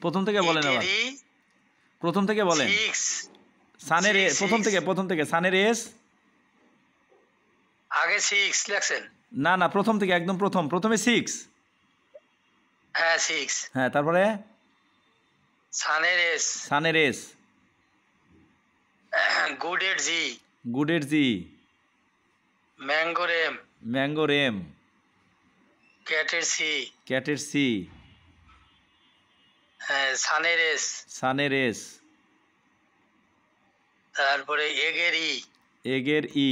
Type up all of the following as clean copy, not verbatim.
প্রথম থেকে বলেন আবার, প্রথম থেকে বলেন। সানের প্রথম থেকে সানের এস আগে 6 লেখছেন? না না, প্রথম থেকে একদম প্রথমে 6। হ্যাঁ 6। হ্যাঁ, তারপরে সানের এস গুডের জি ম্যাঙ্গোর এম ক্যাটের সি সানের এস তারপরে এগের ই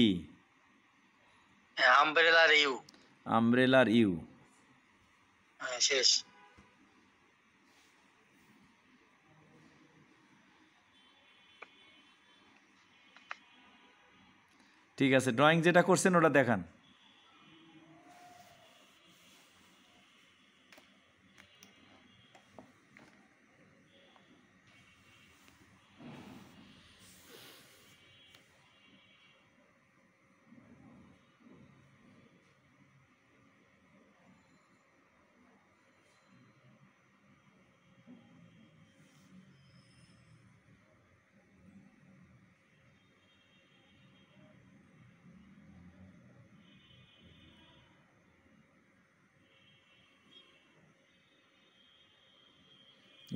আমব্রেলার ইউ। শেষ। ঠিক আছে, ড্রয়িং যেটা করছেন ওটা দেখান।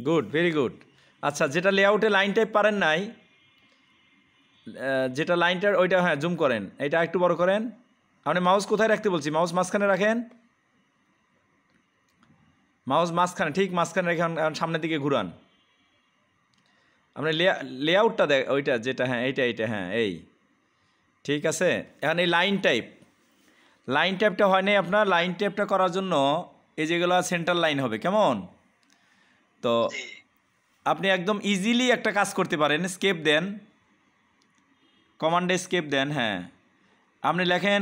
Good, very good. আচ্ছা, যেটা লেআউটে লাইন টাইপ পারেন নাই, যেটা লাইনটা ওইটা, হ্যাঁ জুম করেন, এটা একটু বড় করেন। আপনি মাউস কোথায় রাখতে বলছি? মাউস মাঝখানে রাখেন, মাউস মাঝখানে, ঠিক মাঝখানে রেখে সামনের দিকে ঘুরান। আপনি লেআউটটা দেখ, ওইটা যেটা, হ্যাঁ এইটা হ্যাঁ এই ঠিক আছে। এখন এই লাইন টাইপটা হয় নাই আপনার। লাইন টাইপটা করার জন্য এই যেগুলো সেন্টার লাইন হবে, কেমন? তো আপনি একদম ইজিলি একটা কাজ করতে পারেন, স্কেপ দেন, কমান্ডে স্কেপ দেন। হ্যাঁ, আপনি লেখেন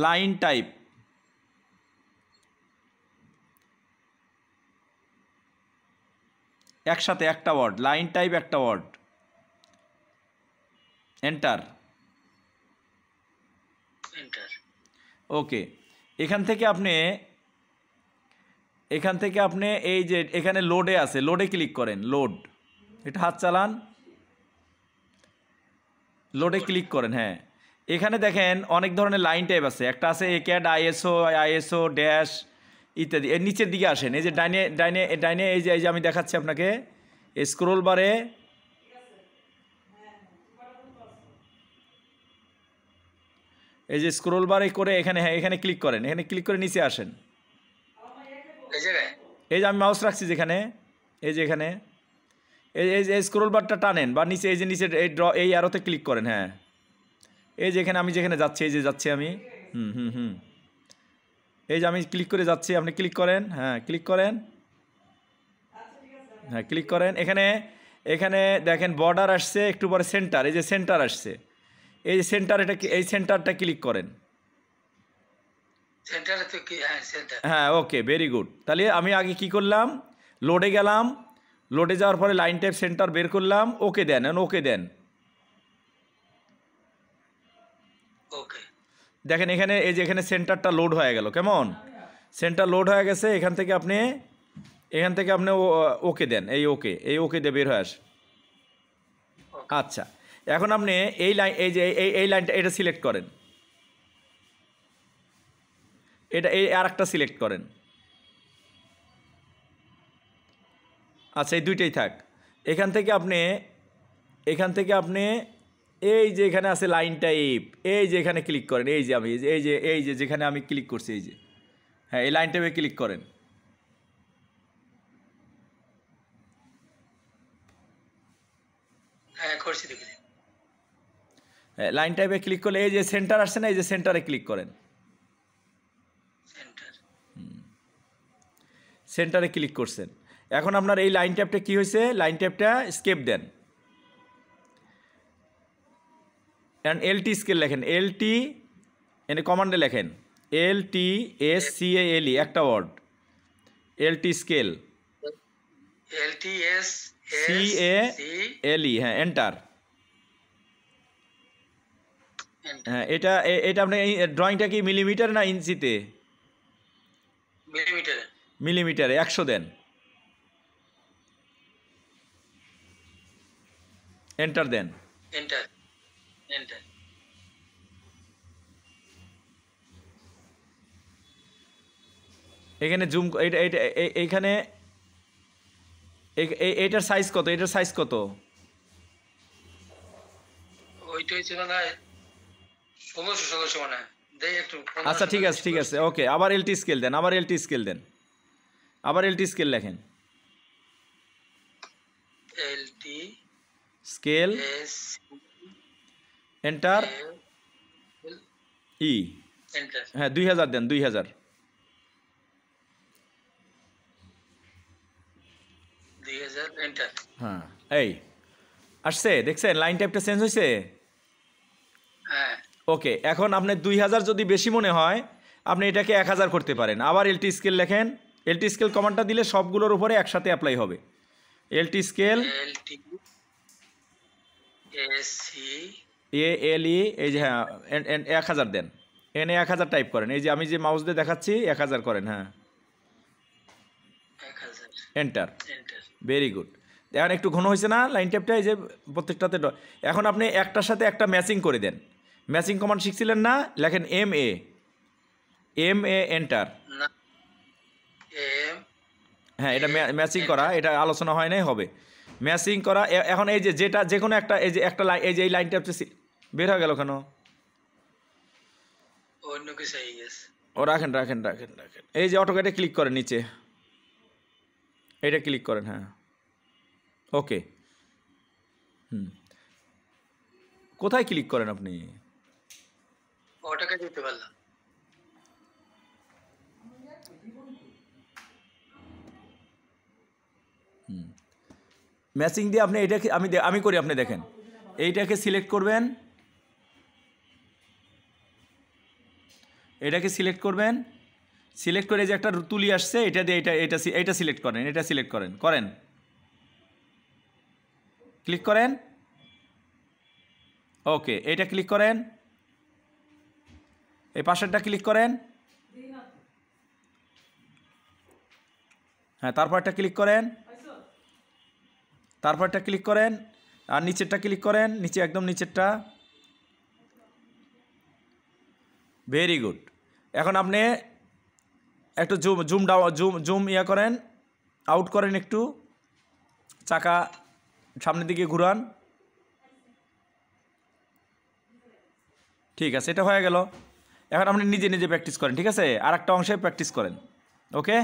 লাইন টাইপ, একসাথে একটা ওয়ার্ড, লাইন টাইপ একটা ওয়ার্ড, এন্টার। ওকে, এখান থেকে আপনি এই যে এখানে লোডে আছে, লোডে ক্লিক করেন, লোড, এটা হাত চালান, লোডে ক্লিক করেন। হ্যাঁ, এখানে দেখেন অনেক ধরনের লাইন টাইপ আছে, একটা আছে AutoCAD, আইএসও ড্যাশ ইত্যাদি। এর নিচের দিকে আসেন, এই যে ডাইনে এই যে আমি দেখাচ্ছি আপনাকে, স্ক্রোল বারে এই যে স্ক্রোল বারে করে এখানে, হ্যাঁ এখানে ক্লিক করেন, এখানে ক্লিক করে নিচে আসেন। এই যে আমি মাউস রাখছি যেখানে, এই যে এখানে এই স্ক্রোল বারটা টানেন, বা নিচে এই যে নিচে এই অ্যারোতে ক্লিক করেন। হ্যাঁ, এই যে এখানে আমি যেখানে যাচ্ছি, এই যে যাচ্ছি আমি, এই যে আমি ক্লিক করে যাচ্ছি, আপনি ক্লিক করেন। হ্যাঁ, ক্লিক করেন, হ্যাঁ ক্লিক করেন। এখানে দেখেন বর্ডার আসছে, একটু পরে সেন্টার, এই যে সেন্টার আসছে, এই যে সেন্টার, এই সেন্টারটা ক্লিক করেন। হ্যাঁ, ওকে, ভেরি গুড। তাহলে আমি আগে কি করলাম, লোডে গেলাম, লোডে যাওয়ার পরে লাইন টাইপ সেন্টার বের করলাম, ওকে দেন, ওকে দেন। দেখেন এখানে, এই যে এখানে সেন্টারটা লোড হয়ে গেল, কেমন? সেন্টার লোড হয়ে গেছে। এখান থেকে আপনি ওকে দেন, এই ওকে দিয়ে বের হয়ে আস। আচ্ছা, এখন আপনি এই লাইন, এই যে এই লাইনটা, এটা সিলেক্ট করেন, এটা এই আর একটা সিলেক্ট করেন। আচ্ছা, এই দুইটাই থাক। এখান থেকে আপনি এই যে এখানে আছে লাইন টাইপ, এই যে এখানে ক্লিক করেন, এই যে আমি এই যে যেখানে আমি ক্লিক করছি, এই যে, হ্যাঁ এই লাইন টাইপে ক্লিক করেন। হ্যাঁ, লাইন টাইপে ক্লিক করলে এই যে সেন্টার আসছে না, এই যে সেন্টারে ক্লিক করেন, সেন্টারে ক্লিক করছেন। এখন আপনার এই লাইন ট্যাবটা কী হয়েছে, লাইন ট্যাবটা স্কেপ দেন, অ্যান্ড LT স্কেল লেখেন, LT এনে কমান্ডে লেখেন LTSCALE, একটা ওয়ার্ড, LT স্কেল, CALE, হ্যাঁ এন্টার। হ্যাঁ, এটা আপনি ড্রয়িংটা কি মিলিমিটার না ইঞ্চিতে? মিলিমিটারে 100 দেন। এন্টার দেন। এন্টার এন্টার এখানে জুম, এইটা এইটা এইখানে এইটার সাইজ কত, এটার সাইজ কত? ওইটা হচ্ছে মানে 1600 মানে দেই একটু আচ্ছা ঠিক আছে ঠিক আছে, ওকে। আবার এলটি স্কেল দেন, আবার এলটি স্কেল দেন, আবার এলটি স্কেল লেখেন। এলটি স্কেল এস এন্টার ই, এন্টার হ্যাঁ 2000 দেন, 2000। 2000 এন্টার। হ্যাঁ এই আসছে, দেখছেন লাইন টাইপটা চেঞ্জ হয়েছে। হ্যাঁ ওকে, এখন আপনি 2000 যদি বেশি মনে হয় আপনি এটাকে 1000 করতে পারেন। আবার এলটি স্কেল লেখেন, এলটি স্কেল কমান্ডটা দিলে সবগুলোর উপরে একসাথে অ্যাপ্লাই হবে। LT scale LT S C A L E, এই যে হ্যাঁ 1000 দেন, এনে 1000 টাইপ করেন, এই যে আমি যে মাউস দিয়ে দেখাচ্ছি 1000 করেন, হ্যাঁ 1000 এন্টার। এন্টার। Very good. এখন একটু ঘন হয়েছে না লাইন টাইপটা, এই যে প্রত্যেকটাতে এখন আপনি একটার সাথে একটা ম্যাচিং করে দেন। ম্যাচিং কমান্ড শিখছিলেন না, লেখেন M A, M A enter. না এম হ্যাঁ এটা ম্যাচিং করা, এটা আলোচনা হয় নাই, হবে ম্যাচিং করা। এখন এই যে যেটা যে কোনো একটা, এই যে একটা এই যে এই লাইনটা হচ্ছে বের হয়ে গেল কেন? অন্য কিছু হয়ে গেছে। ও রাখেন রাখেন রাখেন রাখেন, এই যে অটোক্যাডে ক্লিক করেন নিচে, এটা ক্লিক করেন, হ্যাঁ ওকে। কোথায় ক্লিক করেন আপনি? ওটাকে দিতে পারলাম। ম্যাচিং দিয়ে আপনি এটাকে আমি করি, আপনি দেখেন এইটাকে সিলেক্ট করবেন, এটাকে সিলেক্ট করবেন, সিলেক্ট করে যে একটা তুলি আসছে এটা দিয়ে এটা সিলেক্ট করেন, এটা সিলেক্ট করেন, করেন ক্লিক করেন, ওকে এটা ক্লিক করেন, এই পাশেরটা ক্লিক করেন, হ্যাঁ তারপরটা ক্লিক করেন, তারপরটা ক্লিক করেন, আর নিচেরটা ক্লিক করেন, নিচে একদম নিচেরটা। Very good. এখন আপনি একটু জুম ইয়া করেন, আউট করেন, একটু চাকা সামনের দিকে ঘুরান। ঠিক আছে, এটা হয়ে গেল। এখন আপনি নিজে নিজে প্র্যাকটিস করেন, ঠিক আছে? আর একটা অংশে প্র্যাকটিস করেন, ওকে।